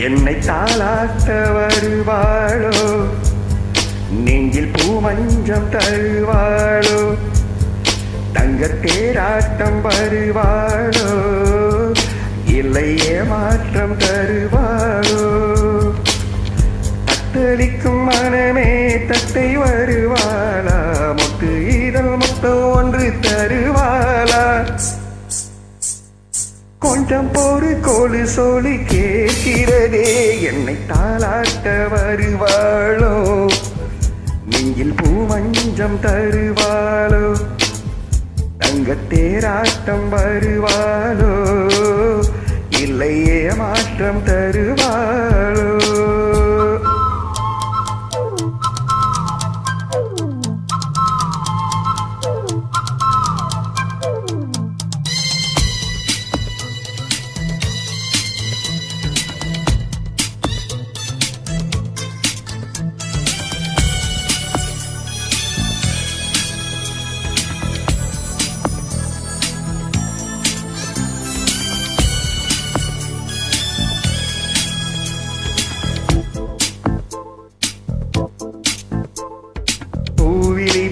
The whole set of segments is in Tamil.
என்னை தாளாட்ட வருவாளோ, நெஞ்சில் பூமஞ்சம் தருவாளோ, தங்கத்தேராட்டம் வருவாளோ, இல்லையே மாற்றம் தருவாளோ, தத்தளிக்கும் மனமே தத்தை வருவாளா, முத்து இதழ் முத்தம் ஒன்று தருவாளா, கொஞ்சம் பொறு கோழு சொல்லி கேட்கிறதே, என்னை தாளாட்ட வருவாளோ, நெஞ்சில் பூமஞ்சம் தருவாளோ, தங்கத்தேராட்டம் வருவாளோ, இல்லையே மாற்றம் தருவாளோ.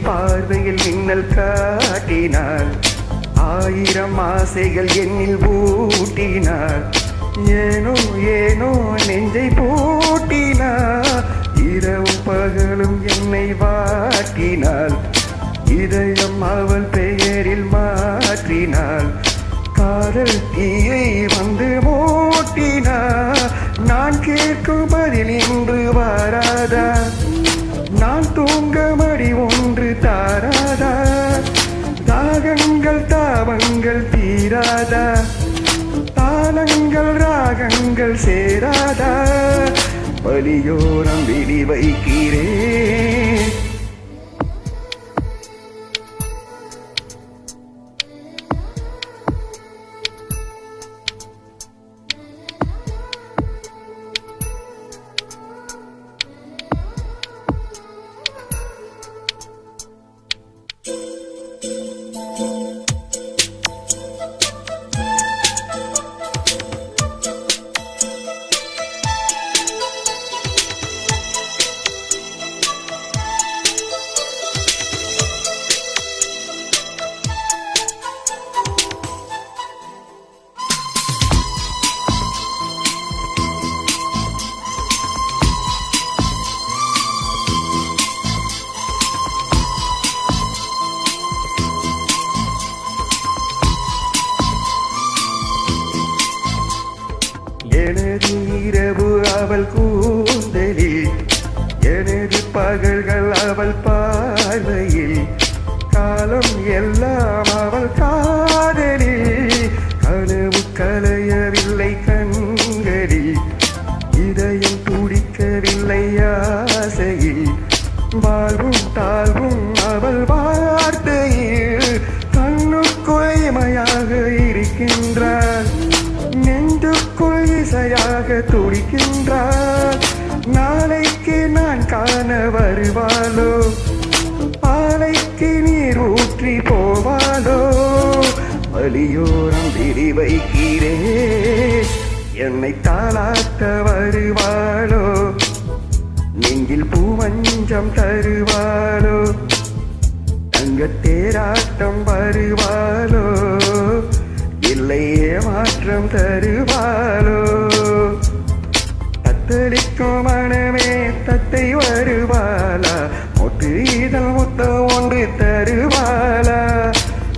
பார்வையில் மின்னல் காட்டினாள், ஆயிரம் ஆசைகள் என்னில் பூட்டினாள், ஏனோ ஏனோ நெஞ்சை பூட்டினாள், இரவும் பகலும் என்னை வாட்டினாள், இதயம் அவள் பெயரில் மாற்றினாள், காதல் தீயை வந்து மூட்டினாள், நான் கேட்கும் பதில் இன்று வாராதா, நான் தூங்க மடி ஒன்று தாராதா, தாகங்கள் தாபங்கள் தீராதா, தாளங்கள் ராகங்கள் சேராதா, வலியோரம் விழி வைக்கிறேன், எனது இரவு அவள் கூந்தலில், எனது பகல்கள் அவள் பார்வையில், காலம் எல்லாம் அவள் காதலில், கனவு கலையவில்லை கண்களில், இதயம் துடிக்கவில்லை ஆசையில், வாழ்வும் தாழ்வும் அவள் வார்த்தையில், கண்ணுக்குள் இமையாக இருக்கின்றாள், நெஞ்சுக்குள் இசையாக துடிக்கின்றாள், நாளைக்கு நான் காண வருவாளோ, பாலைக்கு நீர் ஊற்றி போவாளோ, வலியோரம் விழி வைக்கிறேன், என்னை தாளாட்ட வருவாளோ, நெஞ்சில் பூமஞ்சம் தருவாளோ, தங்கத்தேராட்டம் வருவாளோ, இல்லையே மாற்றம் தருவாளோ, தத்தளிக்கும் மனமே தத்தை வருவாளா, முத்து இதழ் முத்தம் ஒன்று தருவாளா,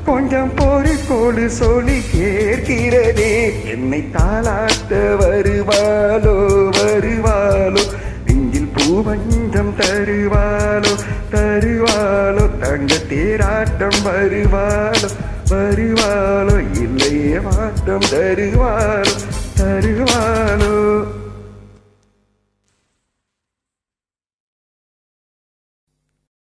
கொஞ்சம் பொறு கோழு சொல்லி கேட்கிறதே, என்னை தாளாட்ட வருவாளோ, வருவாளோ, நெஞ்சில் பூமஞ்சம் தருவாளோ, தருவாளோ, தங்கத்தேராட்டம் வருவாளோ, வருவாளோ, இல்லையே மாற்றம் தருவாளோ, தருவாளோ.